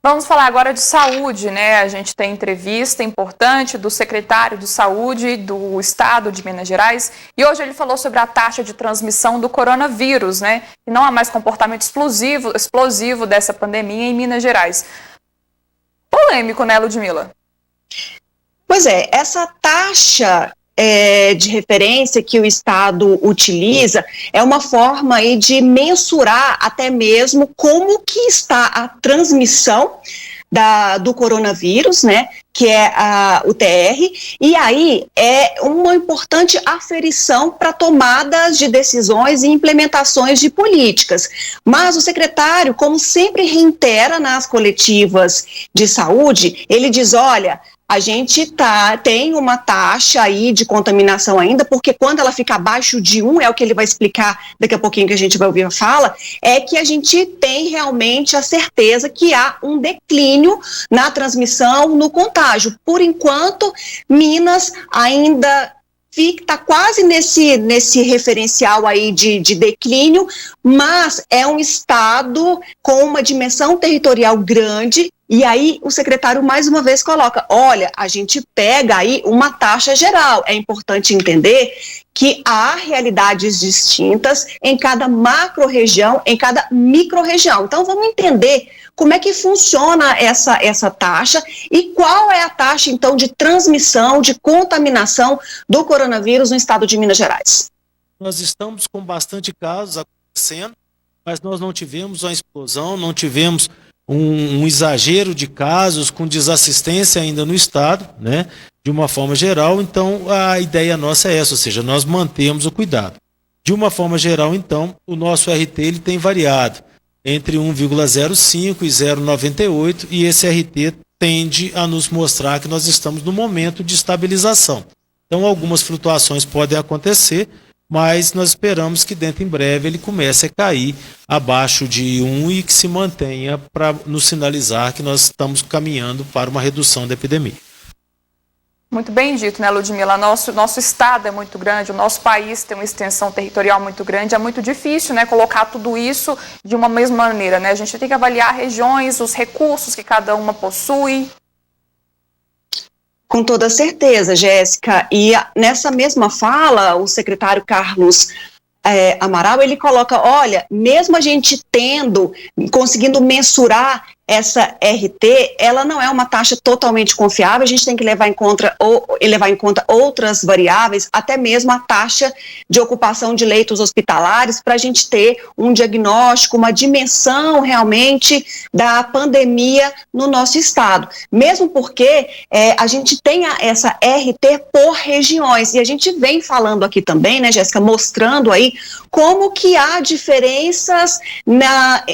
Vamos falar agora de saúde, né? A gente tem entrevista importante do secretário de Saúde do Estado de Minas Gerais e hoje ele falou sobre a taxa de transmissão do coronavírus, né? E não há mais comportamento explosivo dessa pandemia em Minas Gerais. Polêmico, né, Ludmila? Pois é, essa taxa de referência que o Estado utiliza é uma forma aí de mensurar até mesmo como que está a transmissão do coronavírus, né, que é o TR, e aí é uma importante aferição para tomadas de decisões e implementações de políticas. Mas o secretário, como sempre reitera nas coletivas de saúde, ele diz, olha, a gente tem uma taxa aí de contaminação ainda, porque quando ela fica abaixo de 1, é o que ele vai explicar daqui a pouquinho que a gente vai ouvir a fala, é que a gente tem realmente a certeza que há um declínio na transmissão, no contágio. Por enquanto, Minas ainda está quase nesse referencial aí de declínio, mas é um estado com uma dimensão territorial grande. E aí o secretário mais uma vez coloca, olha, a gente pega aí uma taxa geral. É importante entender que há realidades distintas em cada macro-região, em cada micro-região. Então vamos entender como é que funciona essa taxa e qual é a taxa, então, de transmissão, de contaminação do coronavírus no estado de Minas Gerais. Nós estamos com bastante casos acontecendo, mas nós não tivemos uma explosão, não tivemos um exagero de casos com desassistência ainda no estado, né, de uma forma geral. Então a ideia nossa é essa, ou seja, nós mantemos o cuidado. De uma forma geral, então, o nosso RT ele tem variado entre 1,05 e 0,98 e esse RT tende a nos mostrar que nós estamos no momento de estabilização. Então algumas flutuações podem acontecer, mas nós esperamos que dentro em breve ele comece a cair abaixo de 1 e que se mantenha para nos sinalizar que nós estamos caminhando para uma redução da epidemia. Muito bem dito, né, Ludmila? Nosso estado é muito grande, o nosso país tem uma extensão territorial muito grande, é muito difícil, né, colocar tudo isso de uma mesma maneira, né? A gente tem que avaliar regiões, os recursos que cada uma possui. Com toda certeza, Jéssica. E nessa mesma fala, o secretário Carlos Amaral, ele coloca, olha, mesmo a gente conseguindo mensurar essa RT, ela não é uma taxa totalmente confiável, a gente tem que levar em conta outras variáveis, até mesmo a taxa de ocupação de leitos hospitalares, para a gente ter um diagnóstico, uma dimensão realmente da pandemia no nosso estado. Mesmo porque a gente tem essa RT por regiões, e a gente vem falando aqui também, né, Jéssica, mostrando aí como que há diferenças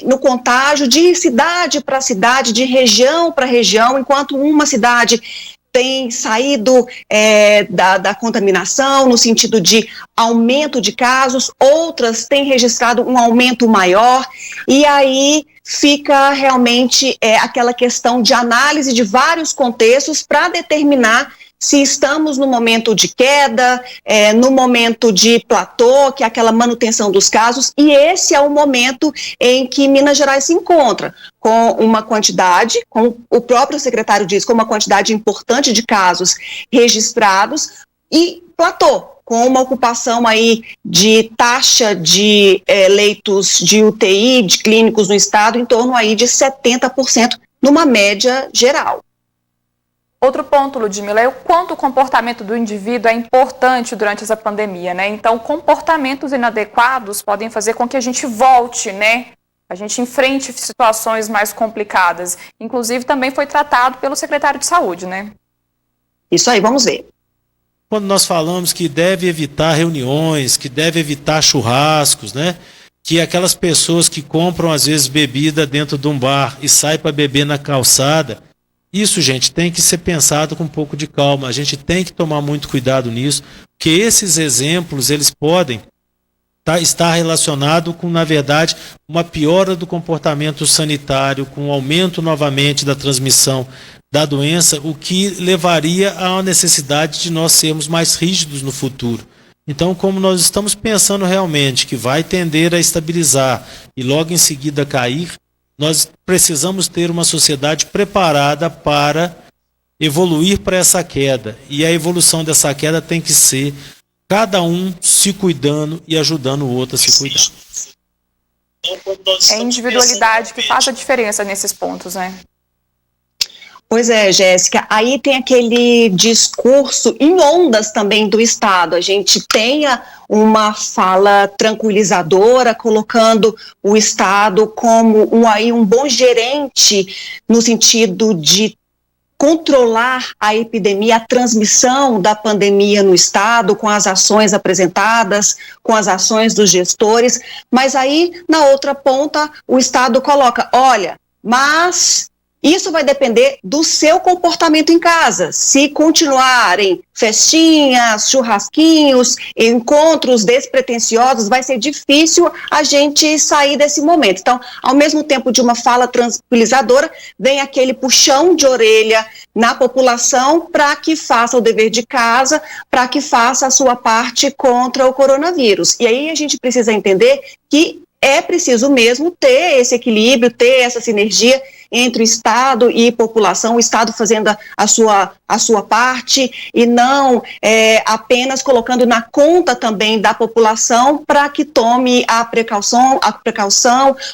no contágio de cidade para cidade, de região para região, enquanto uma cidade tem saído da contaminação no sentido de aumento de casos, outras têm registrado um aumento maior, e aí fica realmente aquela questão de análise de vários contextos para determinar se estamos no momento de queda, no momento de platô, que é aquela manutenção dos casos, e esse é o momento em que Minas Gerais se encontra, com uma quantidade, como o próprio secretário diz, com uma quantidade importante de casos registrados, e platô, com uma ocupação aí de taxa de leitos de UTI, de clínicos no estado, em torno aí de 70%, numa média geral. Outro ponto, Ludmila, é o quanto o comportamento do indivíduo é importante durante essa pandemia, né? Então, comportamentos inadequados podem fazer com que a gente volte, né? A gente enfrente situações mais complicadas. Inclusive, também foi tratado pelo secretário de Saúde, né? Isso aí, vamos ver. Quando nós falamos que deve evitar reuniões, que deve evitar churrascos, né? Que aquelas pessoas que compram, às vezes, bebida dentro de um bar e saem para beber na calçada, isso, gente, tem que ser pensado com um pouco de calma. A gente tem que tomar muito cuidado nisso, porque esses exemplos, eles podem estar relacionados com, na verdade, uma piora do comportamento sanitário, com um aumento novamente da transmissão da doença, o que levaria a uma necessidade de nós sermos mais rígidos no futuro. Então, como nós estamos pensando realmente que vai tender a estabilizar e logo em seguida cair, nós precisamos ter uma sociedade preparada para evoluir para essa queda. E a evolução dessa queda tem que ser cada um se cuidando e ajudando o outro a se cuidar. É a individualidade que faz a diferença nesses pontos, né? Pois é, Jéssica, aí tem aquele discurso em ondas também do Estado. A gente tenha uma fala tranquilizadora, colocando o Estado como um bom gerente no sentido de controlar a epidemia, a transmissão da pandemia no Estado, com as ações apresentadas, com as ações dos gestores, mas aí, na outra ponta, o Estado coloca, olha, mas isso vai depender do seu comportamento em casa. Se continuarem festinhas, churrasquinhos, encontros despretensiosos, vai ser difícil a gente sair desse momento. Então, ao mesmo tempo de uma fala tranquilizadora, vem aquele puxão de orelha na população para que faça o dever de casa, para que faça a sua parte contra o coronavírus. E aí a gente precisa entender que é preciso mesmo ter esse equilíbrio, ter essa sinergia entre o Estado e população, o Estado fazendo a sua parte e não apenas colocando na conta também da população para que tome a precaução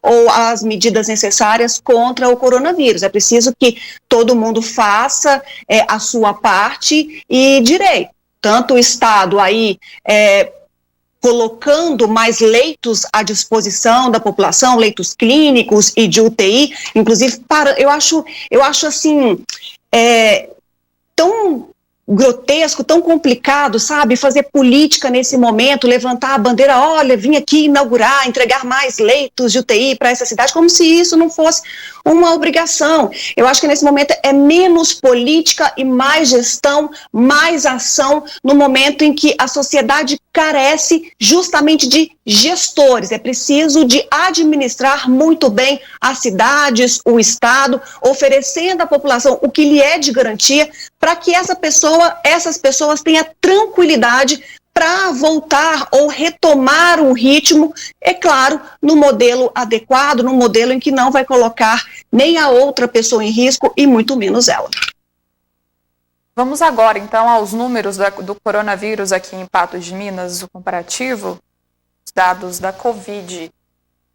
ou as medidas necessárias contra o coronavírus. É preciso que todo mundo faça a sua parte e direito. Tanto o Estado aí colocando mais leitos à disposição da população, leitos clínicos e de UTI, inclusive, eu acho assim, tão grotesco, tão complicado, sabe, fazer política nesse momento, levantar a bandeira, olha, vim aqui inaugurar, entregar mais leitos de UTI para essa cidade, como se isso não fosse uma obrigação. Eu acho que nesse momento é menos política e mais gestão, mais ação, no momento em que a sociedade carece justamente de gestores. É preciso de administrar muito bem as cidades, o Estado, oferecendo à população o que lhe é de garantia para que essas pessoas tenham tranquilidade para voltar ou retomar um ritmo, é claro, no modelo adequado, no modelo em que não vai colocar nem a outra pessoa em risco e muito menos ela. Vamos agora, então, aos números do coronavírus aqui em Patos de Minas, o comparativo, os dados da Covid.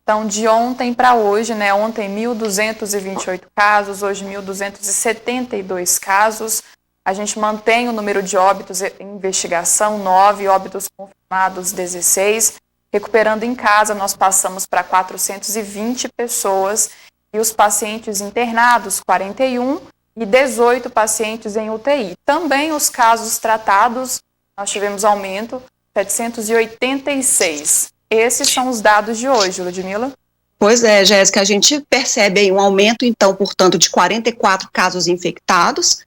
Então, de ontem para hoje, né? Ontem 1.228 casos, hoje 1.272 casos. A gente mantém o número de óbitos em investigação, 9, óbitos confirmados, 16. Recuperando em casa, nós passamos para 420 pessoas e os pacientes internados, 41, e 18 pacientes em UTI. Também os casos tratados, nós tivemos aumento, 786. Esses são os dados de hoje, Ludmila. Pois é, Jéssica, a gente percebe aí um aumento, então, portanto, de 44 casos infectados,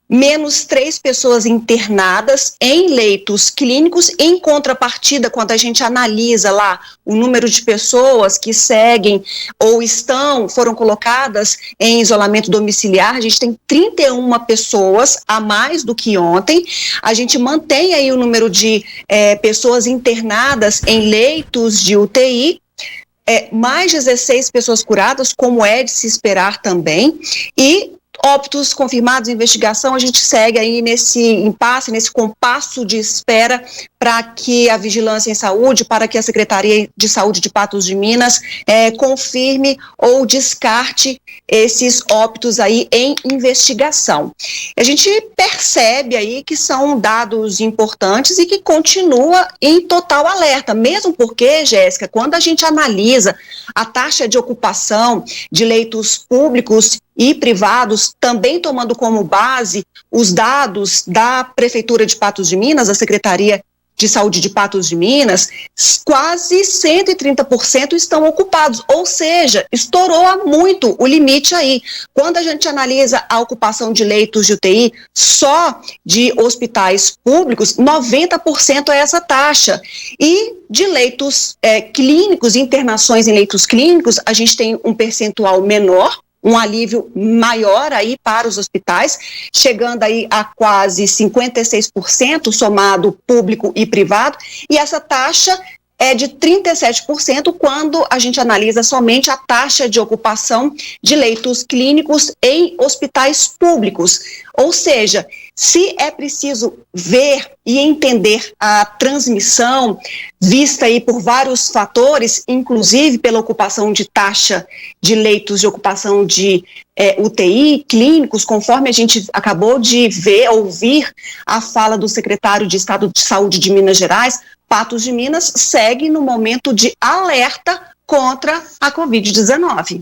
menos 3 pessoas internadas em leitos clínicos. Em contrapartida, quando a gente analisa lá o número de pessoas que seguem ou foram colocadas em isolamento domiciliar, a gente tem 31 pessoas a mais do que ontem. A gente mantém aí o número de pessoas internadas em leitos de UTI, mais 16 pessoas curadas, como é de se esperar também, e óbitos confirmados em investigação. A gente segue aí nesse impasse, nesse compasso de espera para que a Vigilância em Saúde, para que a Secretaria de Saúde de Patos de Minas confirme ou descarte esses óbitos aí em investigação. A gente percebe aí que são dados importantes e que continua em total alerta, mesmo porque, Jéssica, quando a gente analisa a taxa de ocupação de leitos públicos e privados, também tomando como base os dados da Prefeitura de Patos de Minas, a Secretaria de Saúde de Patos de Minas, quase 130% estão ocupados, ou seja, estourou muito o limite aí. Quando a gente analisa a ocupação de leitos de UTI só de hospitais públicos, 90% é essa taxa. E de leitos clínicos, internações em leitos clínicos, a gente tem um percentual menor, um alívio maior aí para os hospitais, chegando aí a quase 56% somado público e privado, e essa taxa é de 37% quando a gente analisa somente a taxa de ocupação de leitos clínicos em hospitais públicos. Ou seja, se é preciso ver e entender a transmissão vista aí por vários fatores, inclusive pela ocupação de taxa de leitos de ocupação de UTI clínicos, conforme a gente acabou de ouvir a fala do secretário de Estado de Saúde de Minas Gerais, Patos de Minas segue no momento de alerta contra a Covid-19.